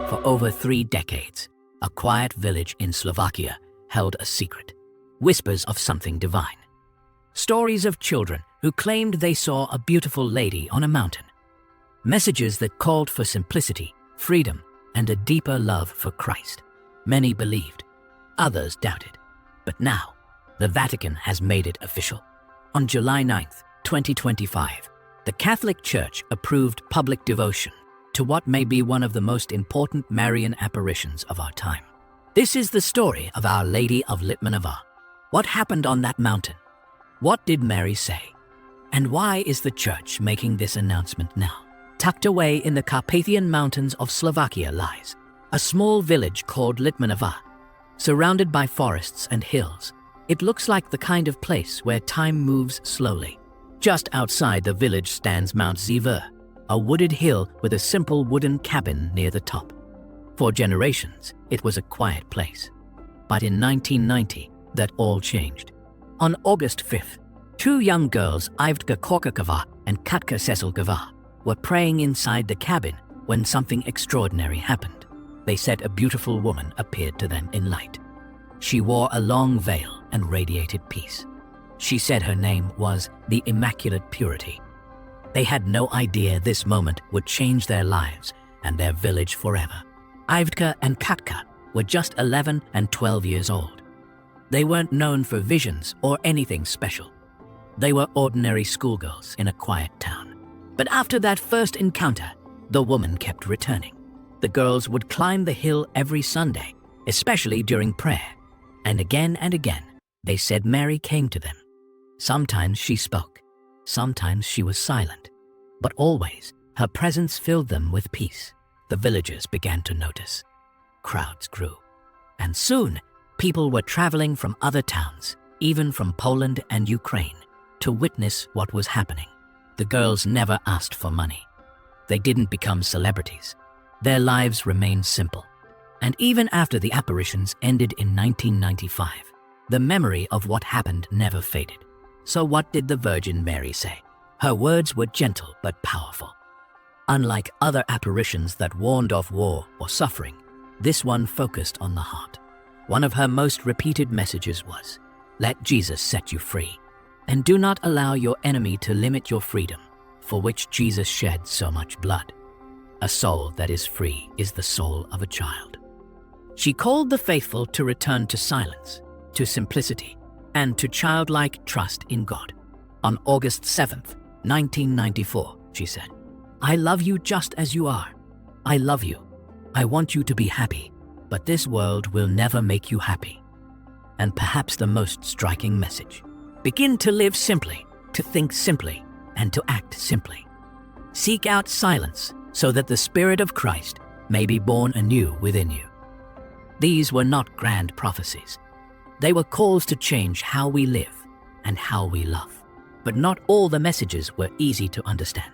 For over 3 decades, a quiet village in Slovakia held a secret. Whispers of something divine. Stories of children who claimed they saw a beautiful lady on a mountain. Messages that called for simplicity, freedom, and a deeper love for Christ. Many believed, others doubted. But now, the Vatican has made it official. On July 9, 2025, the Catholic Church approved public devotion to what may be one of the most important Marian apparitions of our time. This is the story of Our Lady of Litmanova. What happened on that mountain? What did Mary say? And why is the Church making this announcement now? Tucked away in the Carpathian Mountains of Slovakia lies a small village called Litmanova. Surrounded by forests and hills, it looks like the kind of place where time moves slowly. Just outside the village stands Mount Ziva, a wooded hill with a simple wooden cabin near the top. For generations, it was a quiet place. But in 1990, that all changed. On August 5th, 2 young girls, Ivka Korkakova and Katka Seselkova, were praying inside the cabin when something extraordinary happened. They said a beautiful woman appeared to them in light. She wore a long veil and radiated peace. She said her name was the Immaculate Purity. They had no idea this moment would change their lives and their village forever. Ivka and Katka were just 11 and 12 years old. They weren't known for visions or anything special. They were ordinary schoolgirls in a quiet town. But after that first encounter, the woman kept returning. The girls would climb the hill every Sunday, especially during prayer. And again, they said Mary came to them. Sometimes she spoke, sometimes she was silent, but always her presence filled them with peace. The villagers began to notice. Crowds grew, and soon people were traveling from other towns, even from Poland and Ukraine, to witness what was happening. The girls never asked for money. They didn't become celebrities. Their lives remained simple. And even after the apparitions ended in 1995, the memory of what happened never faded. So what did the Virgin Mary say? Her words were gentle but powerful. Unlike other apparitions that warned of war or suffering, this one focused on the heart. One of her most repeated messages was, "Let Jesus set you free, and do not allow your enemy to limit your freedom, for which Jesus shed so much blood. A soul that is free is the soul of a child." She called the faithful to return to silence, to simplicity, and to childlike trust in God. On August 7th, 1994, she said, "I love you just as you are. I love you. I want you to be happy, but this world will never make you happy." And perhaps the most striking message: begin to live simply, to think simply, and to act simply. Seek out silence so that the Spirit of Christ may be born anew within you. These were not grand prophecies. They were calls to change how we live and how we love. But not all the messages were easy to understand.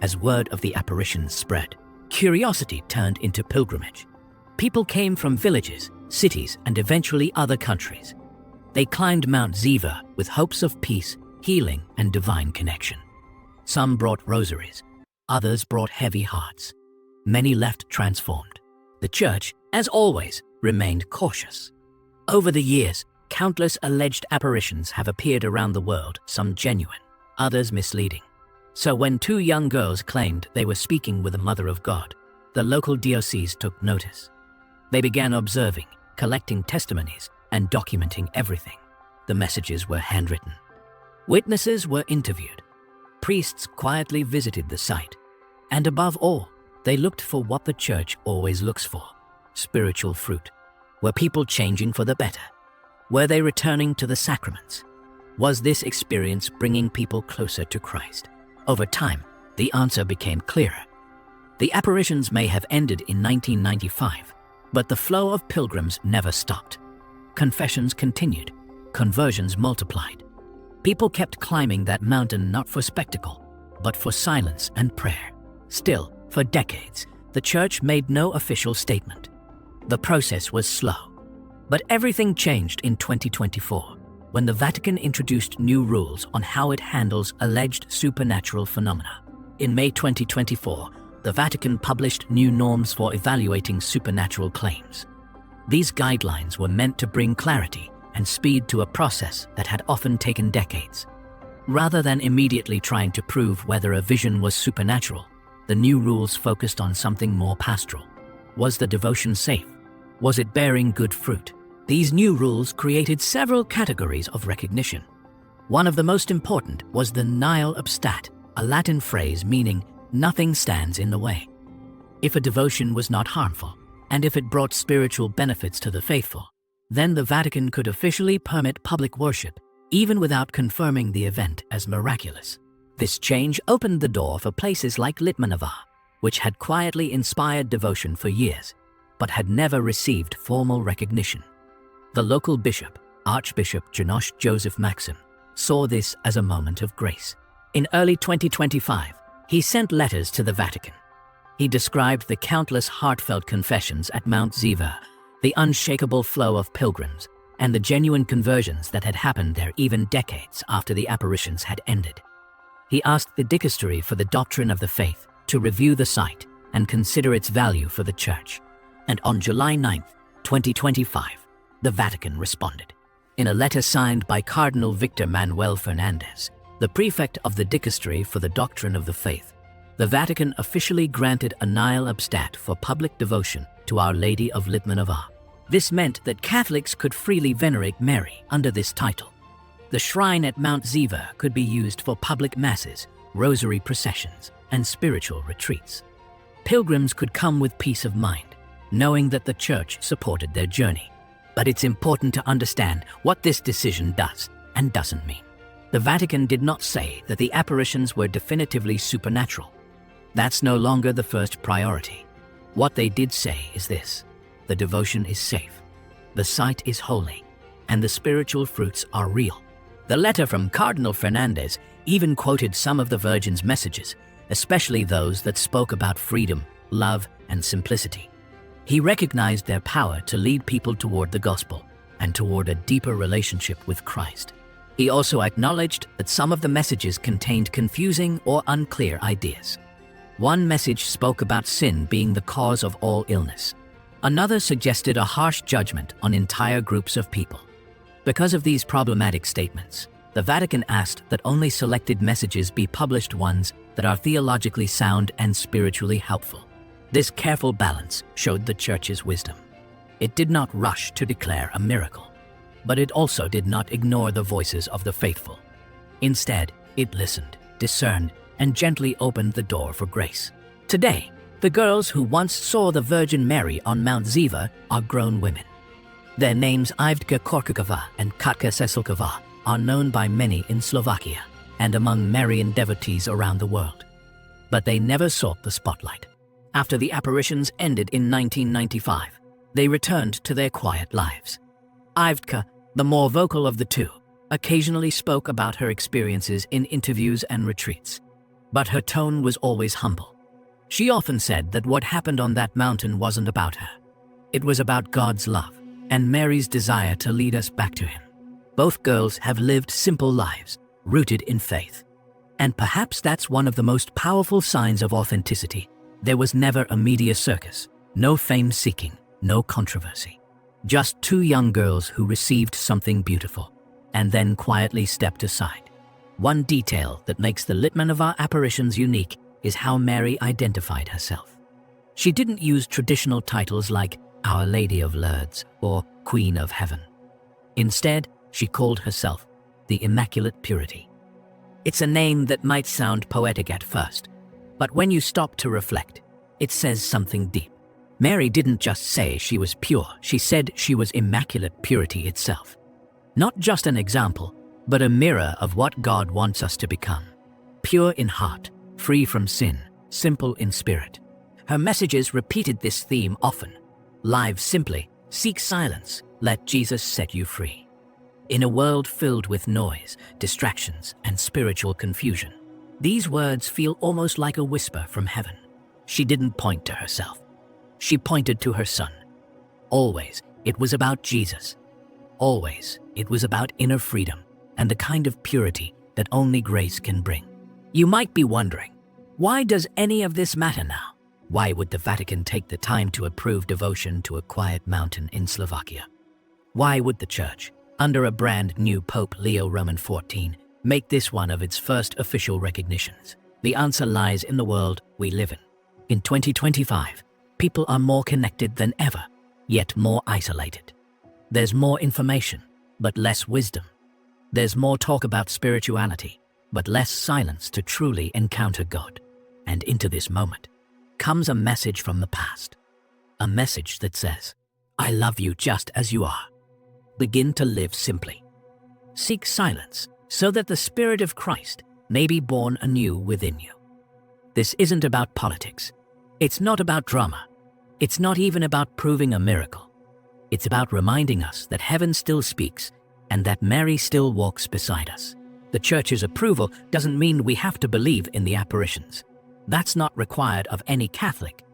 As word of the apparitions spread, curiosity turned into pilgrimage. People came from villages, cities, and eventually other countries. They climbed Mount Ziva with hopes of peace, healing, and divine connection. Some brought rosaries, others brought heavy hearts. Many left transformed. The Church, as always, remained cautious. Over the years, countless alleged apparitions have appeared around the world, some genuine, others misleading. So when 2 young girls claimed they were speaking with the Mother of God, the local diocese took notice. They began observing, collecting testimonies, and documenting everything. The messages were handwritten. Witnesses were interviewed. Priests quietly visited the site. And above all, they looked for what the Church always looks for: spiritual fruit. Were people changing for the better? Were they returning to the sacraments? Was this experience bringing people closer to Christ? Over time, the answer became clearer. The apparitions may have ended in 1995, but the flow of pilgrims never stopped. Confessions continued, conversions multiplied. People kept climbing that mountain not for spectacle, but for silence and prayer. Still, for decades, the Church made no official statement. The process was slow. But everything changed in 2024, when the Vatican introduced new rules on how it handles alleged supernatural phenomena. In May 2024, the Vatican published new norms for evaluating supernatural claims. These guidelines were meant to bring clarity and speed to a process that had often taken decades. Rather than immediately trying to prove whether a vision was supernatural, the new rules focused on something more pastoral. Was the devotion safe? Was it bearing good fruit? These new rules created several categories of recognition. One of the most important was the nihil obstat, a Latin phrase meaning nothing stands in the way. If a devotion was not harmful, and if it brought spiritual benefits to the faithful, then the Vatican could officially permit public worship, even without confirming the event as miraculous. This change opened the door for places like Litmanova, which had quietly inspired devotion for years, but had never received formal recognition. The local bishop, Archbishop Janosch Joseph Maxim, saw this as a moment of grace. In early 2025, he sent letters to the Vatican. He described the countless heartfelt confessions at Mount Ziva, the unshakable flow of pilgrims, and the genuine conversions that had happened there even decades after the apparitions had ended. He asked the Dicastery for the Doctrine of the Faith to review the site and consider its value for the Church. And on July 9, 2025, the Vatican responded. In a letter signed by Cardinal Victor Manuel Fernandez, the prefect of the Dicastery for the Doctrine of the Faith, the Vatican officially granted a nihil obstat for public devotion to Our Lady of Litmanova. This meant that Catholics could freely venerate Mary under this title. The shrine at Mount Ziva could be used for public masses, rosary processions, and spiritual retreats. Pilgrims could come with peace of mind, knowing that the Church supported their journey. But it's important to understand what this decision does and doesn't mean. The Vatican did not say that the apparitions were definitively supernatural. That's no longer the first priority. What they did say is this: the devotion is safe, the site is holy, and the spiritual fruits are real. The letter from Cardinal Fernandez even quoted some of the Virgin's messages, especially those that spoke about freedom, love, and simplicity. He recognized their power to lead people toward the gospel and toward a deeper relationship with Christ. He also acknowledged that some of the messages contained confusing or unclear ideas. One message spoke about sin being the cause of all illness. Another suggested a harsh judgment on entire groups of people. Because of these problematic statements, the Vatican asked that only selected messages be published, ones that are theologically sound and spiritually helpful. This careful balance showed the Church's wisdom. It did not rush to declare a miracle, but it also did not ignore the voices of the faithful. Instead, it listened, discerned, and gently opened the door for grace. Today, the girls who once saw the Virgin Mary on Mount Ziva are grown women. Their names Ivdka Korkakova and Katka Seselkova are known by many in Slovakia and among Marian devotees around the world. But they never sought the spotlight. After the apparitions ended in 1995, they returned to their quiet lives. Ivdka, the more vocal of the two, occasionally spoke about her experiences in interviews and retreats. But her tone was always humble. She often said that what happened on that mountain wasn't about her. It was about God's love and Mary's desire to lead us back to Him. Both girls have lived simple lives, rooted in faith. And perhaps that's one of the most powerful signs of authenticity. There was never a media circus, no fame seeking, no controversy. Just two young girls who received something beautiful and then quietly stepped aside. One detail that makes the Litmanova apparitions unique is how Mary identified herself. She didn't use traditional titles like Our Lady of Lourdes or Queen of Heaven. Instead, she called herself the Immaculate Purity. It's a name that might sound poetic at first, but when you stop to reflect, it says something deep. Mary didn't just say she was pure, she said she was immaculate purity itself. Not just an example, but a mirror of what God wants us to become. Pure in heart, free from sin, simple in spirit. Her messages repeated this theme often. Live simply, seek silence, let Jesus set you free. In a world filled with noise, distractions, and spiritual confusion, these words feel almost like a whisper from heaven. She didn't point to herself. She pointed to her Son. Always, it was about Jesus. Always, it was about inner freedom and the kind of purity that only grace can bring. You might be wondering, why does any of this matter now? Why would the Vatican take the time to approve devotion to a quiet mountain in Slovakia? Why would the Church, under a brand new Pope Leo Roman XIV, make this one of its first official recognitions? The answer lies in the world we live in. In 2025, people are more connected than ever, yet more isolated. There's more information, but less wisdom. There's more talk about spirituality, but less silence to truly encounter God. And into this moment comes a message from the past. A message that says, I love you just as you are. Begin to live simply. Seek silence so that the Spirit of Christ may be born anew within you. This isn't about politics. It's not about drama. It's not even about proving a miracle. It's about reminding us that heaven still speaks and that Mary still walks beside us. The Church's approval doesn't mean we have to believe in the apparitions. That's not required of any Catholic.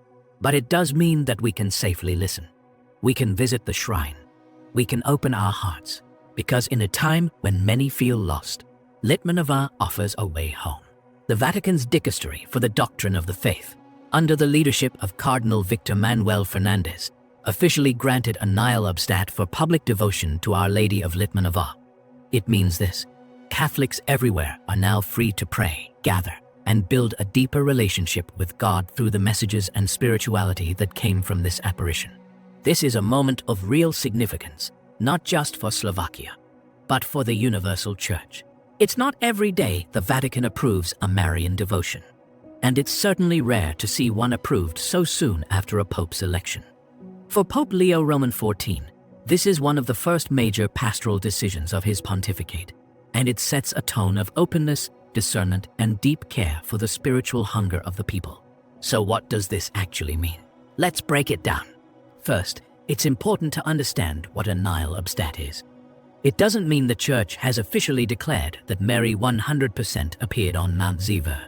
But it does mean that we can safely listen. We can visit the shrine. We can open our hearts. Because in a time when many feel lost, Litmanova offers a way home. The Vatican's Dicastery for the Doctrine of the Faith, under the leadership of Cardinal Victor Manuel Fernandez, officially granted a nihil obstat for public devotion to Our Lady of Litmanova. It means this: Catholics everywhere are now free to pray, gather, and build a deeper relationship with God through the messages and spirituality that came from this apparition. This is a moment of real significance, not just for Slovakia, but for the universal Church. It's not every day the Vatican approves a Marian devotion, and it's certainly rare to see one approved so soon after a pope's election. For Pope Leo Roman XIV, this is one of the first major pastoral decisions of his pontificate, and it sets a tone of openness, discernment, and deep care for the spiritual hunger of the people. So what does this actually mean? Let's break it down. First, it's important to understand what a nihil obstat is. It doesn't mean the Church has officially declared that Mary 100% appeared on Mount Ziver.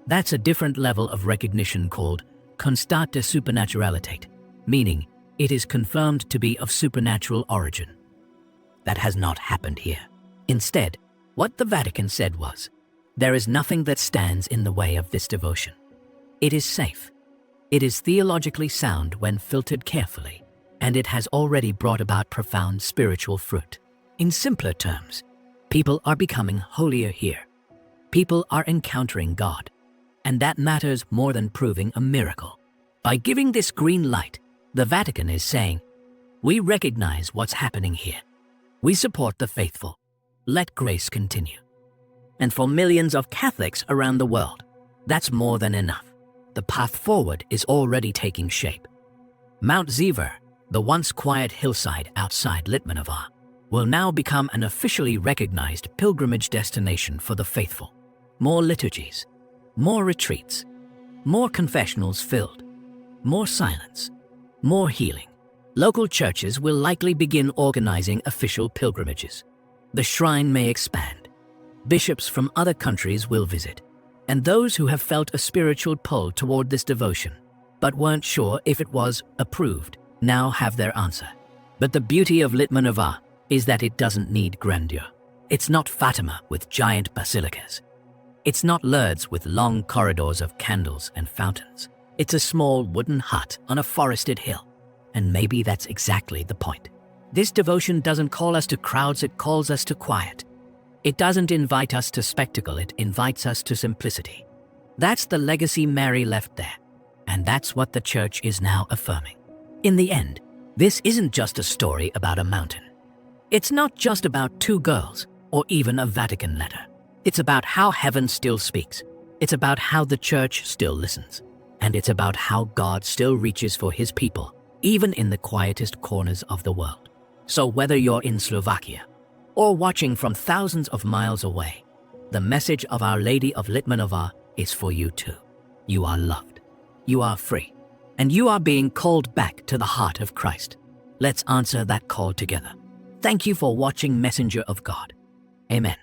That's a different level of recognition called constat de supernaturalitate, meaning it is confirmed to be of supernatural origin. That has not happened here. Instead, what the Vatican said was, there is nothing that stands in the way of this devotion. It is safe. It is theologically sound when filtered carefully, and it has already brought about profound spiritual fruit. In simpler terms, people are becoming holier here. People are encountering God, and that matters more than proving a miracle. By giving this green light, the Vatican is saying, we recognize what's happening here. We support the faithful. Let grace continue. And for millions of Catholics around the world, that's more than enough. The path forward is already taking shape. Mount Ziver, the once quiet hillside outside Litmanova, will now become an officially recognized pilgrimage destination for the faithful. More liturgies, more retreats, more confessionals filled, more silence, more healing. Local churches will likely begin organizing official pilgrimages. The shrine may expand. Bishops from other countries will visit. And those who have felt a spiritual pull toward this devotion, but weren't sure if it was approved, now have their answer. But the beauty of Litmanova is that it doesn't need grandeur. It's not Fatima with giant basilicas. It's not Lourdes with long corridors of candles and fountains. It's a small wooden hut on a forested hill. And maybe that's exactly the point. This devotion doesn't call us to crowds, it calls us to quiet. It doesn't invite us to spectacle, it invites us to simplicity. That's the legacy Mary left there. And that's what the Church is now affirming. In the end, this isn't just a story about a mountain. It's not just about two girls or even a Vatican letter. It's about how heaven still speaks. It's about how the Church still listens. And it's about how God still reaches for his people, even in the quietest corners of the world. So whether you're in Slovakia or watching from thousands of miles away, the message of Our Lady of Litmanova is for you too. You are loved. You are free. And you are being called back to the heart of Christ. Let's answer that call together. Thank you for watching Messenger of God. Amen.